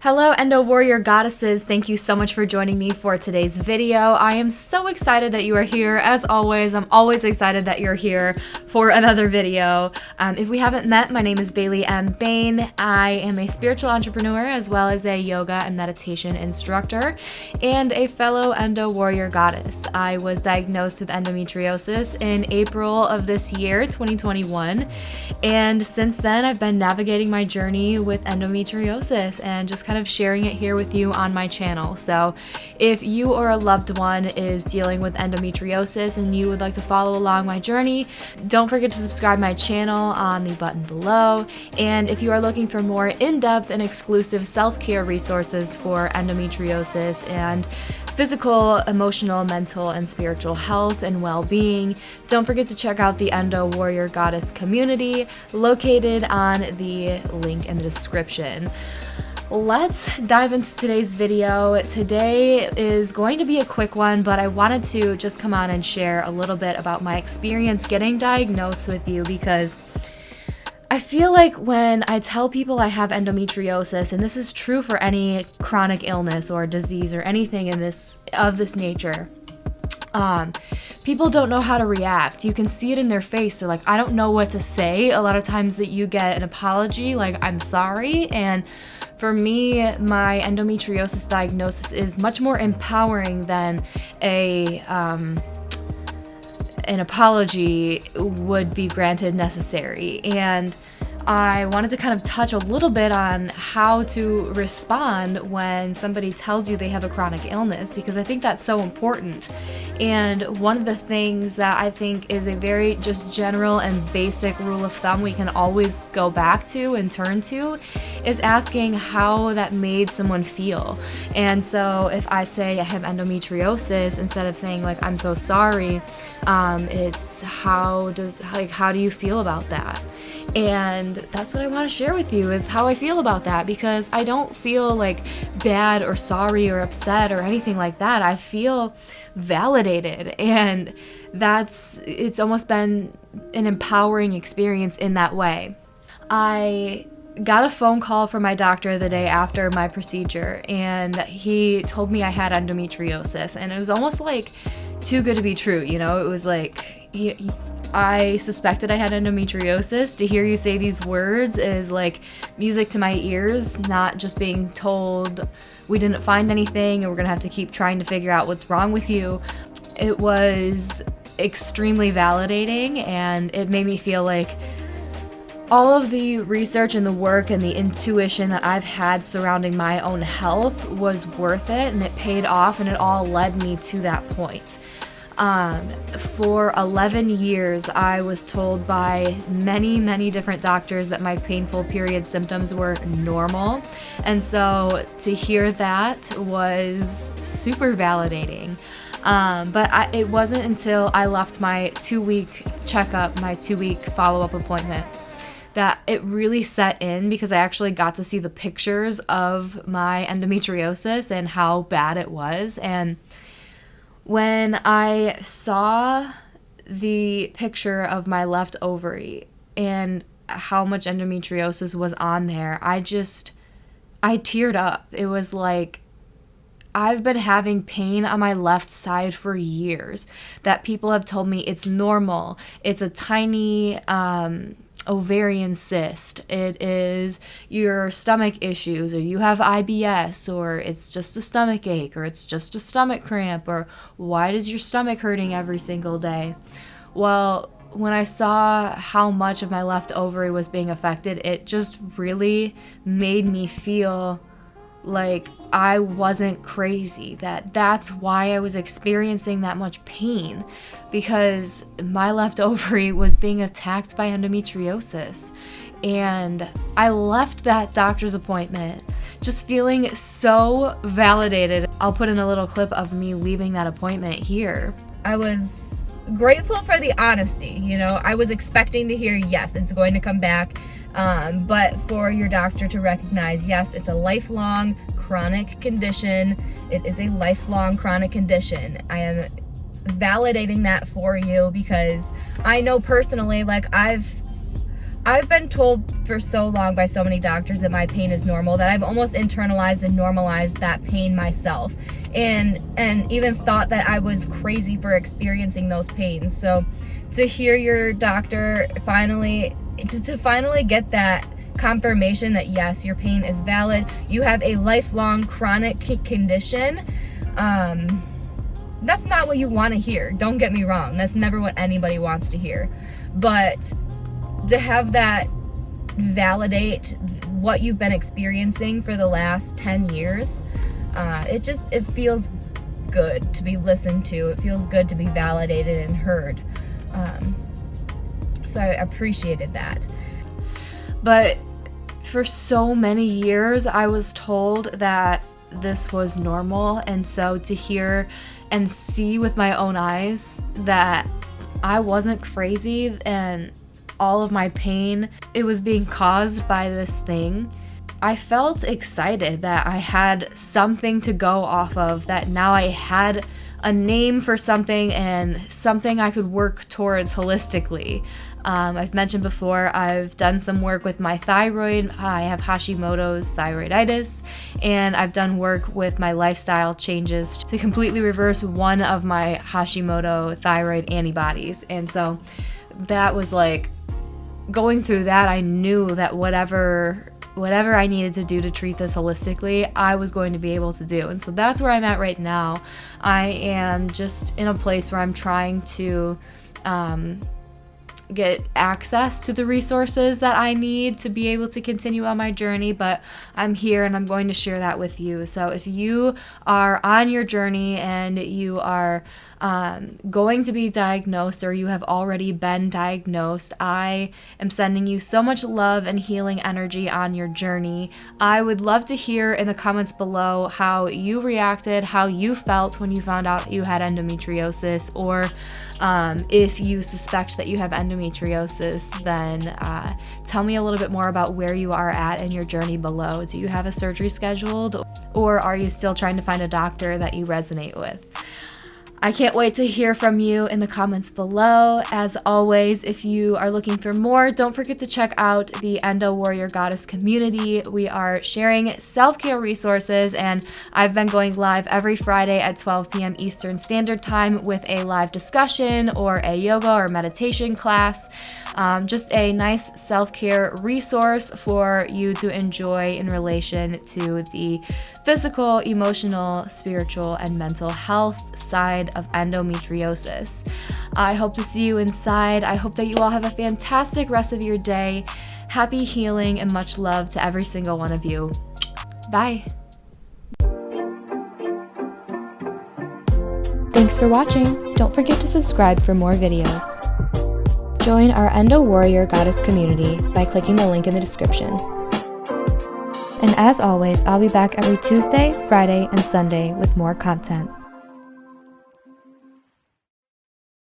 Hello, Endo Warrior Goddesses. Thank you so much for joining me for today's video. I am so excited that you are here. As always, I'm always excited that you're here for another video. If we haven't met, my name is Bailey M. Bain. I am a spiritual entrepreneur as well as a yoga and meditation instructor and a fellow Endo Warrior Goddess. I was diagnosed with endometriosis in April of this year, 2021. And since then, I've been navigating my journey with endometriosis and just kind of sharing it here with you on my channel. So if you or a loved one is dealing with endometriosis and you would like to follow along my journey, don't forget to subscribe my channel on the button below. And if you are looking for more in-depth and exclusive self-care resources for endometriosis and physical, emotional, mental, and spiritual health and well-being, don't forget to check out the Endo Warrior Goddess community located on the link in the description. Let's dive into today's video. Today is going to be a quick one, but I wanted to just come on and share a little bit about my experience getting diagnosed with you, because I feel like when I tell people I have endometriosis, and this is true for any chronic illness or disease or anything of this nature, people don't know how to react. You can see it in their face. They're like, I don't know what to say. A lot of times that you get an apology, like, I'm sorry. And for me, my endometriosis diagnosis is much more empowering than an apology would be granted necessary. And I wanted to kind of touch a little bit on how to respond when somebody tells you they have a chronic illness, because I think that's so important. And one of the things that I think is a very just general and basic rule of thumb we can always go back to and turn to is asking how that made someone feel. And so if I say I have endometriosis, instead of saying like, I'm so sorry, it's how do you feel about that? And that's what I want to share with you, is how I feel about that, because I don't feel like bad or sorry or upset or anything like that. I feel validated, and it's almost been an empowering experience in that way. I got a phone call from my doctor the day after my procedure, and he told me I had endometriosis, and it was almost like too good to be true, you know? It was like, I suspected I had endometriosis. To hear you say these words is like music to my ears, not just being told we didn't find anything and we're gonna have to keep trying to figure out what's wrong with you. It was extremely validating, and it made me feel like all of the research and the work and the intuition that I've had surrounding my own health was worth it, and it paid off, and it all led me to that point. For 11 years, I was told by many different doctors that my painful period symptoms were normal. And so to hear that was super validating. But it wasn't until I left my 2-week checkup, my 2-week follow-up appointment, that it really set in, because I actually got to see the pictures of my endometriosis and how bad it was. And when I saw the picture of my left ovary and how much endometriosis was on there, I teared up. It was like, I've been having pain on my left side for years that people have told me it's normal. It's a tiny ovarian cyst. It is your stomach issues, or you have IBS, or it's just a stomach ache, or it's just a stomach cramp, or why does your stomach hurting every single day? Well, when I saw how much of my left ovary was being affected, it just really made me feel like I wasn't crazy, that's why I was experiencing that much pain, because my left ovary was being attacked by endometriosis. And I left that doctor's appointment just feeling so validated. I'll put in a little clip of me leaving that appointment here. I was grateful for the honesty, you know. I was expecting to hear, yes, it's going to come back, but for your doctor to recognize, yes, it's a lifelong chronic condition. It is a lifelong chronic condition. I am validating that for you, because I know personally, like, I've I've been told for so long by so many doctors that my pain is normal that I've almost internalized and normalized that pain myself, and even thought that I was crazy for experiencing those pains. So to hear your doctor finally get that confirmation that yes, your pain is valid, you have a lifelong chronic condition, that's not what you want to hear. Don't get me wrong, that's never what anybody wants to hear. But to have that validate what you've been experiencing for the last 10 years, it feels good to be listened to. It feels good to be validated and heard. So I appreciated that. But for so many years, I was told that this was normal, and so to hear and see with my own eyes that I wasn't crazy and all of my pain, it was being caused by this thing, I felt excited that I had something to go off of, that now I had a name for something and something I could work towards holistically. I've mentioned before, I've done some work with my thyroid. I have Hashimoto's thyroiditis, and I've done work with my lifestyle changes to completely reverse one of my Hashimoto thyroid antibodies. And so that was like, going through that, I knew that whatever I needed to do to treat this holistically, I was going to be able to do. And so that's where I'm at right now. I am just in a place where I'm trying to get access to the resources that I need to be able to continue on my journey, but I'm here and I'm going to share that with you. So if you are on your journey and you are going to be diagnosed, or you have already been diagnosed, I am sending you so much love and healing energy on your journey. I would love to hear in the comments below how you reacted, how you felt when you found out you had endometriosis, or if you suspect that you have endometriosis, then tell me a little bit more about where you are at in your journey below. Do you have a surgery scheduled, or are you still trying to find a doctor that you resonate with? I can't wait to hear from you in the comments below. As always, if you are looking for more, don't forget to check out the Endo Warrior Goddess community. We are sharing self-care resources, and I've been going live every Friday at 12 p.m. Eastern Standard Time with a live discussion or a yoga or meditation class. Just a nice self-care resource for you to enjoy in relation to the physical, emotional, spiritual, and mental health side of endometriosis. I hope to see you inside. I hope that you all have a fantastic rest of your day. Happy healing and much love to every single one of you. Bye. Thanks for watching. Don't forget to subscribe for more videos. Join our Endo Warrior Goddess community by clicking the link in the description. And as always, I'll be back every Tuesday, Friday, and Sunday with more content.